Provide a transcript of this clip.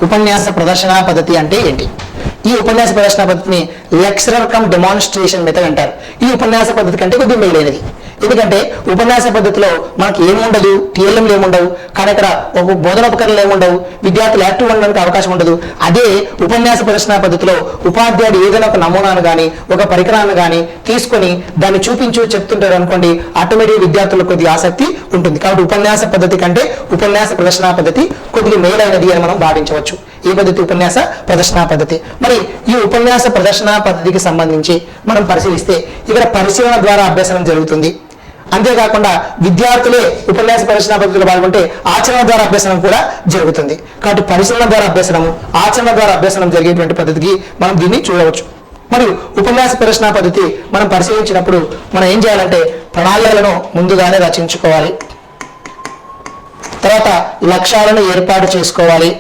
ఉపన్యాస ప్రదర్శన పద్ధతి అంటే ఏంటి? ఈ ఉపన్యాస ప్రదర్శన పద్ధతిని లెక్చరర్ కమ్ డెమాన్స్ట్రేషన్ మెథడ్ అంటారు. ఈ ఉపన్యాస పద్ధతి కంటే కొద్దిగా మేలైనది. ఎందుకంటే ఉపన్యాస పద్ధతిలో మనకి ఏముండదు, టీఎల్ఎంలు ఏముండవు, కానీ ఇక్కడ ఒక బోధనోపకరణలు ఏముండవు, విద్యార్థులు యాక్టివ్ ఉండడానికి అవకాశం ఉండదు. అదే ఉపన్యాస ప్రదర్శన పద్ధతిలో ఉపాధ్యాయుడు ఏదైనా ఒక నమూనాను కానీ ఒక పరికరాన్ని కానీ తీసుకొని దాన్ని చూపించు చెప్తుంటారు అనుకోండి, ఆటోమేటిక్ విద్యార్థులకు కొద్దిగా ఆసక్తి ఉంటుంది. కాబట్టి ఉపన్యాస పద్ధతి కంటే ఉపన్యాస ప్రదర్శన పద్ధతి కొద్దిగా మేలైనది అని మనం భావించవచ్చు. ఈ పద్ధతి ఉపన్యాస ప్రదర్శన పద్ధతి. మరి ఈ ఉపన్యాస ప్రదర్శన పద్ధతికి సంబంధించి మనం పరిశీలిస్తే ఇక్కడ పరిశీలన ద్వారా అభ్యసనం జరుగుతుంది. అంతేకాకుండా విద్యార్థులే ఉపన్యాస ప్రదర్శన పద్ధతిలో పాల్గొంటే ఆచరణ ద్వారా అభ్యసనం కూడా జరుగుతుంది. కాబట్టి పరిశీలన ద్వారా అభ్యసనము, ఆచరణ ద్వారా అభ్యసనం జరిగేటువంటి పద్ధతికి మనం దీన్ని చూడవచ్చు. మరియు ఉపన్యాస ప్రదర్శన పద్ధతి మనం పరిశీలించినప్పుడు మనం ఏం చేయాలంటే ప్రణాళికలను ముందుగానే రచించుకోవాలి. తర్వాత లక్ష్యాలను ఏర్పాటు చేసుకోవాలి.